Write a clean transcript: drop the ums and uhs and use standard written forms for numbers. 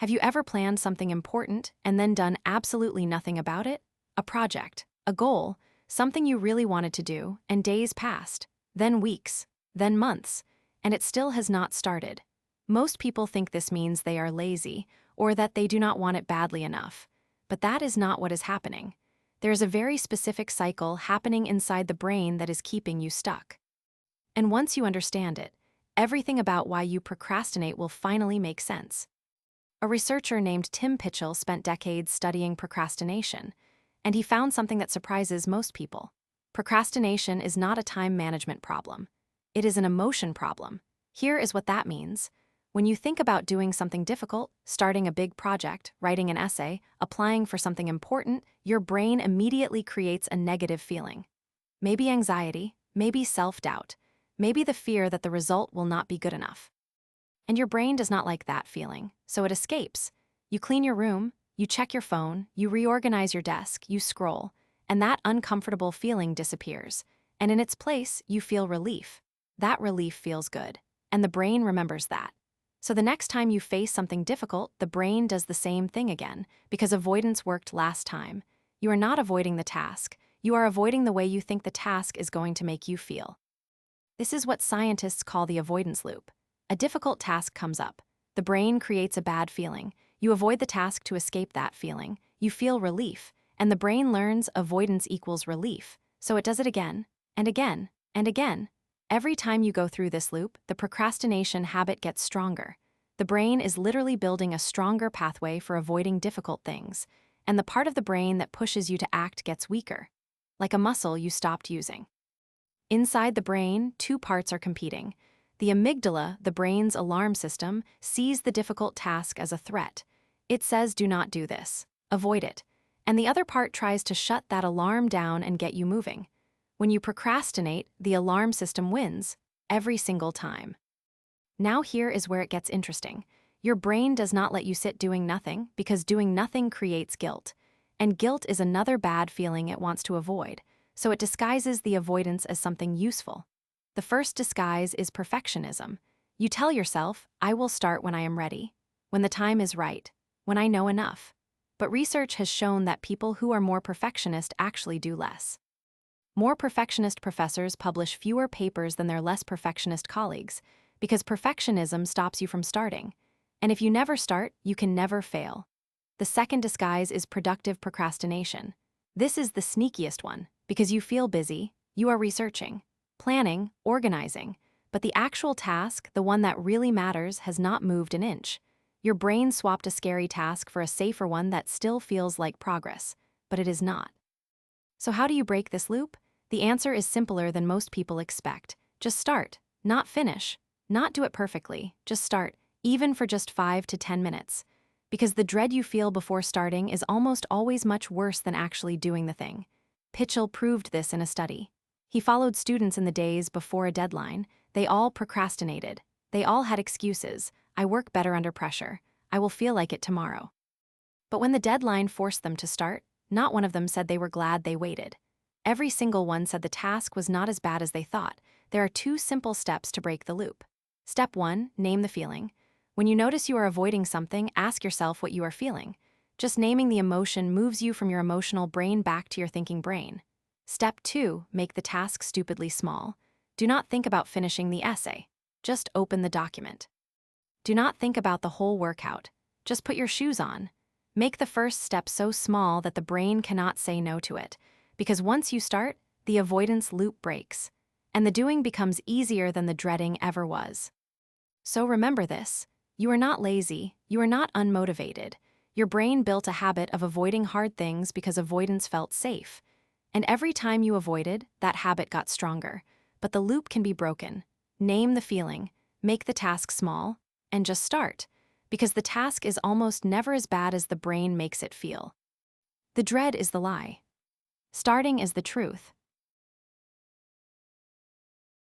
Have you ever planned something important and then done absolutely nothing about it? A project, a goal, something you really wanted to do, and days passed, then weeks, then months, and it still has not started. Most people think this means they are lazy or that they do not want it badly enough. But that is not what is happening. There is a very specific cycle happening inside the brain that is keeping you stuck. And once you understand it, everything about why you procrastinate will finally make sense. A researcher named Pychyl spent decades studying procrastination, and he found something that surprises most people. Procrastination is not a time management problem. It is an emotion problem. Here is what that means. When you think about doing something difficult, starting a big project, writing an essay, applying for something important, your brain immediately creates a negative feeling. Maybe anxiety, maybe self-doubt, maybe the fear that the result will not be good enough. And your brain does not like that feeling, so it escapes. You clean your room, you check your phone, you reorganize your desk, you scroll, and that uncomfortable feeling disappears. And in its place, you feel relief. That relief feels good, and the brain remembers that. So the next time you face something difficult, the brain does the same thing again, because avoidance worked last time. You are not avoiding the task, you are avoiding the way you think the task is going to make you feel. This is what scientists call the avoidance loop. A difficult task comes up. The brain creates a bad feeling. You avoid the task to escape that feeling. You feel relief, and the brain learns avoidance equals relief, so it does it again, and again, and again. Every time you go through this loop, the procrastination habit gets stronger. The brain is literally building a stronger pathway for avoiding difficult things, and the part of the brain that pushes you to act gets weaker, like a muscle you stopped using. Inside the brain, two parts are competing. The amygdala, the brain's alarm system, sees the difficult task as a threat. It says, "Do not do this. Avoid it." And the other part tries to shut that alarm down and get you moving. When you procrastinate, the alarm system wins, every single time. Now here is where it gets interesting. Your brain does not let you sit doing nothing because doing nothing creates guilt. And guilt is another bad feeling it wants to avoid, so it disguises the avoidance as something useful. The first disguise is perfectionism. You tell yourself, "I will start when I am ready, when the time is right, when I know enough." But research has shown that people who are more perfectionist actually do less. More perfectionist professors publish fewer papers than their less perfectionist colleagues, because perfectionism stops you from starting. And if you never start, you can never fail. The second disguise is productive procrastination. This is the sneakiest one, because you feel busy, you are researching, planning, organizing, but the actual task, the one that really matters, has not moved an inch. Your brain swapped a scary task for a safer one that still feels like progress, but it is not. So how do you break this loop? The answer is simpler than most people expect. Just start, not finish, not do it perfectly, just start, even for just 5 to 10 minutes. Because the dread you feel before starting is almost always much worse than actually doing the thing. Pychyl proved this in a study. He followed students in the days before a deadline. They all procrastinated. They all had excuses. "I work better under pressure. I will feel like it tomorrow." But when the deadline forced them to start, not one of them said they were glad they waited. Every single one said the task was not as bad as they thought. There are two simple steps to break the loop. Step 1, name the feeling. When you notice you are avoiding something, ask yourself what you are feeling. Just naming the emotion moves you from your emotional brain back to your thinking brain. Step 2, make the task stupidly small. Do not think about finishing the essay. Just open the document. Do not think about the whole workout. Just put your shoes on. Make the first step so small that the brain cannot say no to it, because once you start, the avoidance loop breaks, and the doing becomes easier than the dreading ever was. So remember this, you are not lazy, you are not unmotivated. Your brain built a habit of avoiding hard things because avoidance felt safe. And every time you avoided, that habit got stronger. But the loop can be broken. Name the feeling, make the task small, and just start. Because the task is almost never as bad as the brain makes it feel. The dread is the lie. Starting is the truth.